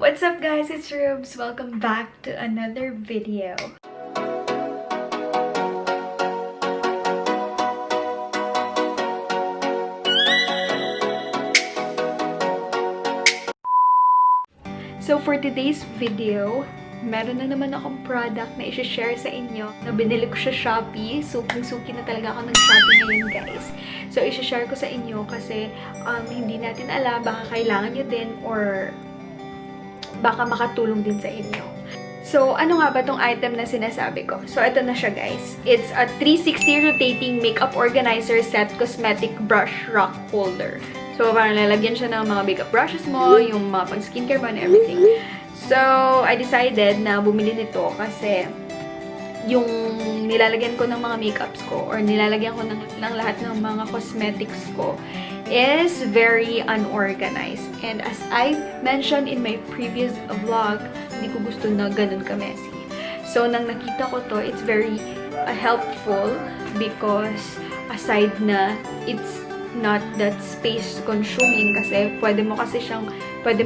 What's up guys, it's Rubz. Welcome back to another video. So for today's video, meron na naman akong product na i-share sa inyo na binili ko sa Shopee. Suking-suki na talaga ako ng Shopee ngayon guys. So i-share ko sa inyo kasi hindi natin alam, baka kailangan nyo din or baka makatulong din sa inyo. So ano nga ba tong item na sinasabi ko? So ito na siya guys. It's a 360 rotating makeup organizer set cosmetic brush rock holder. So, parang lalagyan siya ng mga makeup brushes mo, yung mga pang-skincare mo and everything. So, I decided na bumili nito kasi yung nilalagyan ko ng mga makeups ko or nilalagyan ko ng lahat ng mga cosmetics ko is very unorganized. And as I mentioned in my previous vlog, hindi ko gusto na ganun ka-messy. So, nang nakita ko to, it's very helpful because aside na it's not that space consuming kasi pwede mo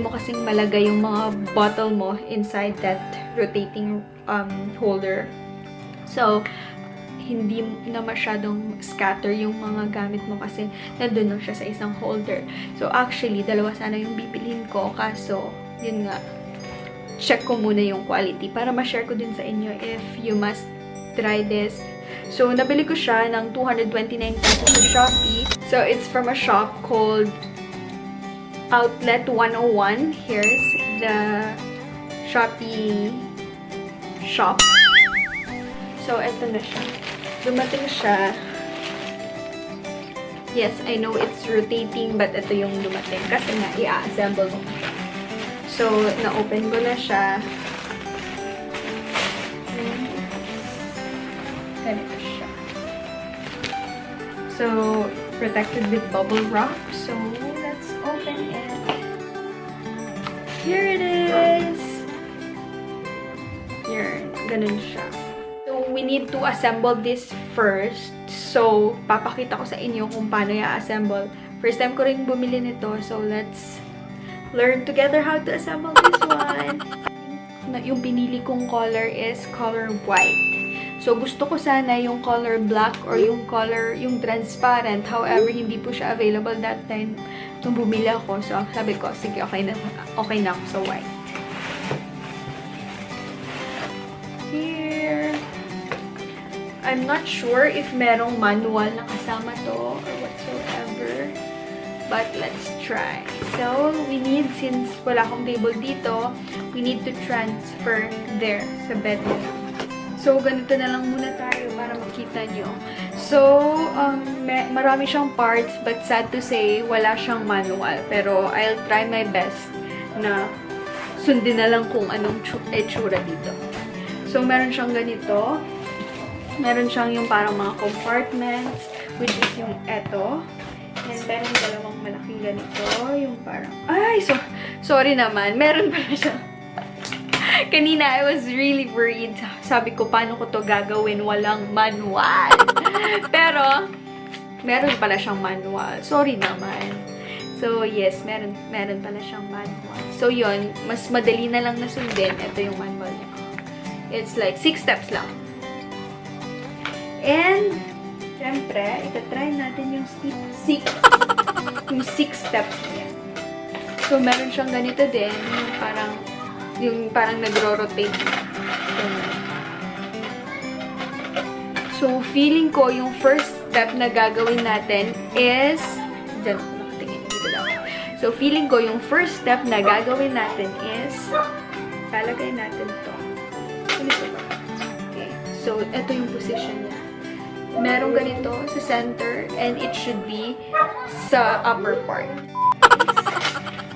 kasing malagay yung mga bottle mo inside that rotating holder. So hindi na masyadong scatter yung mga gamit mo kasi nandun lang siya sa isang holder. So actually dalawa sana yung bibilhin ko kaso yun nga, check ko muna yung quality para ma-share ko din sa inyo if you must try this. So, nabili ko siya ng 229 pesos sa Shopee. So, it's from a shop called Outlet 101. Here's the Shopee shop. So, ito na siya. Dumating siya. Yes, I know it's rotating, but ito yung dumating. Kasi nga, i-assemble ko. So, na-open ko na siya. Ganito siya. So, protected with bubble wrap. So, let's open it. Here it is! Here, ganun siya. So, we need to assemble this first. So, papakita ko sa inyo kung paano i-assemble. First time ko rin bumili nito. So, let's learn together how to assemble this one. Yung pinili kong color is color white. So, gusto ko sana yung color black or yung color, yung transparent. However, hindi po siya available that time nung bumili ako. So, sabi ko, sige, okay na ako sa white. Here. I'm not sure if merong manual na kasama to or whatsoever. But, let's try. So, we need, since wala akong table dito, we need to transfer there sa bed nila. So, ganito na lang muna tayo para makita nyo. So, marami siyang parts, but sad to say, wala siyang manual. Pero, I'll try my best na sundin na lang kung anong itsura dito. So, meron siyang ganito. Meron siyang yung parang mga compartments, which is yung eto. And meron dalawang malaking ganito. Yung parang, ay, sorry naman. Meron pala siyang kanina, I was really worried. Sabi ko, paano ko to gagawin? Walang manual. Pero, meron pala siyang manual. Sorry naman. So, yes, meron pala siyang manual. So, yun, mas madali na lang na sundin. Ito yung manual niya. It's like 6 steps lang. And, syempre, itatry natin yung 6 steps niya. So, meron siyang ganito din. Yung parang nagro-rotate. So, feeling ko yung first step na gagawin natin is dyan, nakatingin dito lang. So, feeling ko yung first step na gagawin natin is lalagay natin to. Okay. So, ito yung position niya. Merong ganito sa center and it should be sa upper part.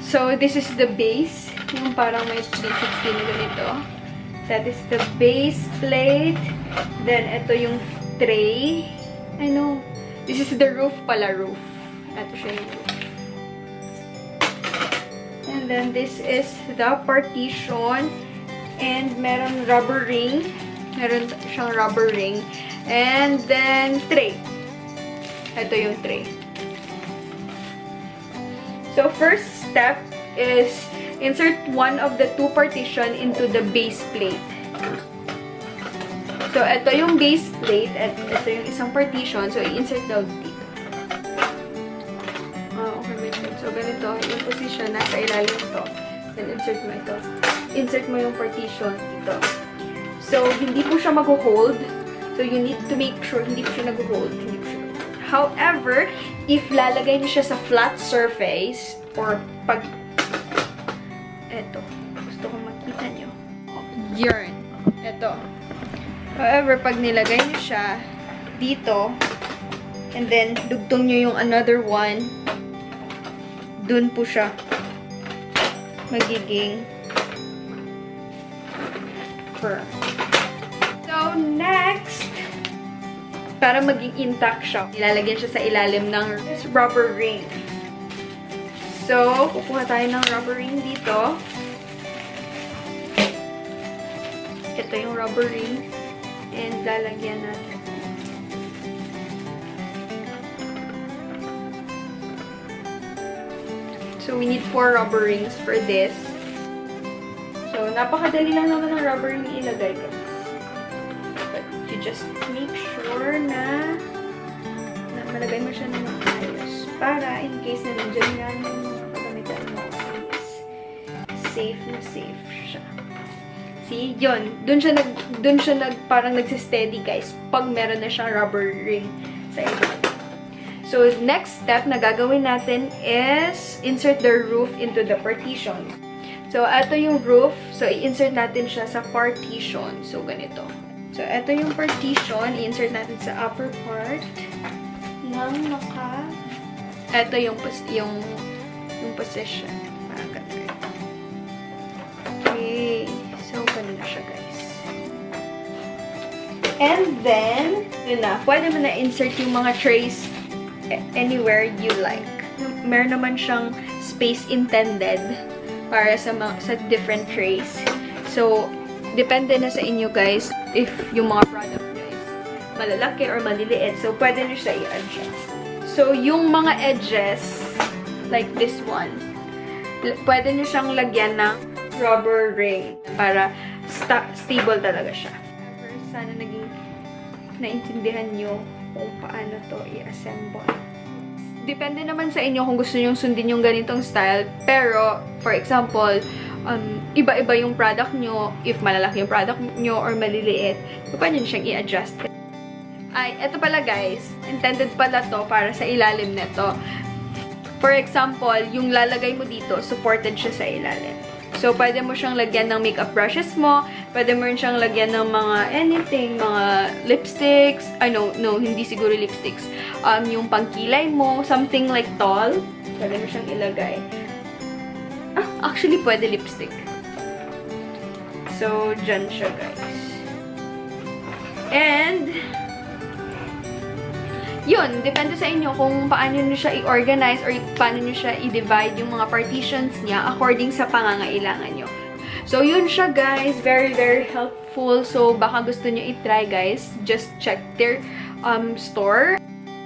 So, this is the base. Yung parang may 360 na ganito. That is the base plate. Then, ito yung tray. I know. This is the roof pala, roof. Ito siya yung roof. And then, this is the partition. And, meron rubber ring. Meron siyang rubber ring. And then, tray. Ito yung tray. So, first step is insert one of the two partition into the base plate. So, ito yung base plate at ito yung isang partition. So, i-insert daw dito. Okay, wait. So, ganito yung position. Nasa ilalim to. Then, insert mo ito. Insert mo yung partition dito. So, hindi po siya mag-hold. So, you need to make sure hindi po siya nag-hold. However, if lalagay niyo siya sa flat surface or pag eto, gusto ko makita niyo. Yarn. Eto. However, pag nilagay niyo siya dito and then dugtong niyo yung another one, dun po siya magiging fur. So, next, para maging intact siya, ilalagyan siya sa ilalim ng rubber ring. So, kukuha tayo ng rubber ring dito. Ito yung rubber ring. And lalagyan natin. So, we need 4 rubber rings for this. So, napakadali lang naman ng rubber ring ilagay, guys. But you just make sure na malagay mo siya ng ayos. Para, in case na nandiyan nga yung mga kagamitan mo, is safe na safe siya. See, yun. Dun siya parang nagsisteady, guys. Pag meron na siyang rubber ring sa ilalim. So, next step na gagawin natin is insert the roof into the partition. So, ito yung roof. So, i-insert natin siya sa partition. So, ganito. So, ito yung partition. I-insert natin sa upper part ng ito yung position. Parang ganito. Okay. So, ganun na siya, guys. And then, yun na. Pwede mo na insert yung mga trays anywhere you like. Meron naman siyang space intended para sa different trays. So, depende na sa inyo, guys, if yung mga product nyo is malalaki or maliliit. So, pwede nyo siya i-adjust. So, yung mga edges, like this one, pwede nyo siyang lagyan ng rubber ring para stable talaga siya. Sana naging naintindihan nyo kung paano to i-assemble. Depende naman sa inyo kung gusto nyo sundin yung ganitong style. Pero, for example, iba-iba yung product nyo. If malalaki yung product nyo or maliliit, pwede nyo siyang i-adjust. Ay, eto pala, guys. Intended pala to para sa ilalim nito. For example, yung lalagay mo dito, supported siya sa ilalim. So, pwede mo siyang lagyan ng makeup brushes mo. Pwede mo rin siyang lagyan ng mga anything, mga lipsticks. No, hindi siguro lipsticks. Yung pangkilay mo, something like tall. Pwede mo siyang ilagay. Actually, pwede lipstick. So, dyan siya, guys. And, yun, depende sa inyo kung paano nyo siya i-organize or paano nyo siya i-divide yung mga partitions niya according sa pangangailangan nyo. So, yun siya, guys. Very, very helpful. So, baka gusto nyo i-try, guys. Just check their store.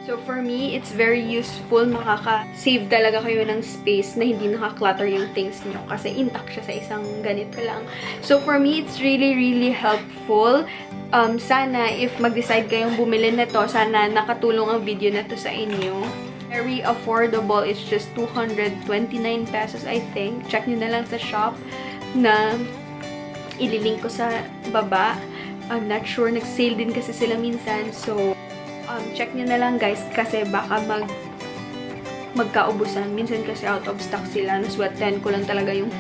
So, for me, it's very useful. Makaka-save talaga kayo ng space na hindi nakaklutter yung things nyo kasi intact siya sa isang ganito lang. So, for me, it's really, really helpful. Sana, if mag-decide kayong bumili nito, sana nakatulong ang video na to sa inyo. Very affordable. It's just 229 pesos, I think. Check nyo na lang sa shop na ililink ko sa baba. I'm not sure. Nag-sale din kasi sila minsan. So, check nyo na lang, guys, kasi baka magkaubusan. Minsan kasi out of stock sila. Nasweaten ko lang talaga yung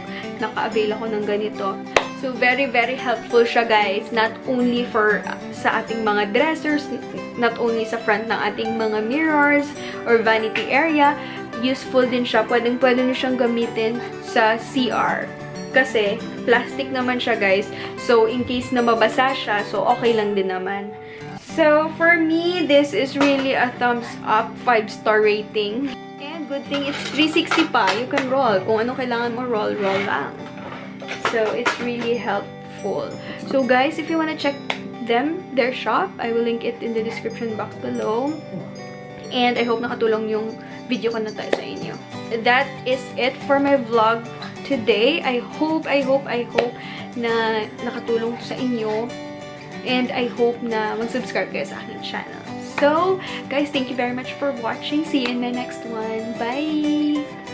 naka-avail ako ng ganito. So, very, very helpful siya, guys. Not only for sa ating mga dressers, not only sa front ng ating mga mirrors or vanity area. Useful din siya. Pwede nyo siyang gamitin sa CR. Kasi, plastic naman siya, guys. So, in case na mabasa siya, so okay lang din naman. So, for me, this is really a thumbs up, 5-star rating. And good thing, it's 360 pa. You can roll. Kung ano kailangan mo, roll lang. So, it's really helpful. So, guys, if you wanna check their shop, I will link it in the description box below. And I hope nakatulong yung video ko na tayo sa inyo. That is it for my vlog today. I hope na nakatulong to sa inyo. And I hope na mag-subscribe kayo sa aking channel. So, guys, thank you very much for watching. See you in my next one. Bye!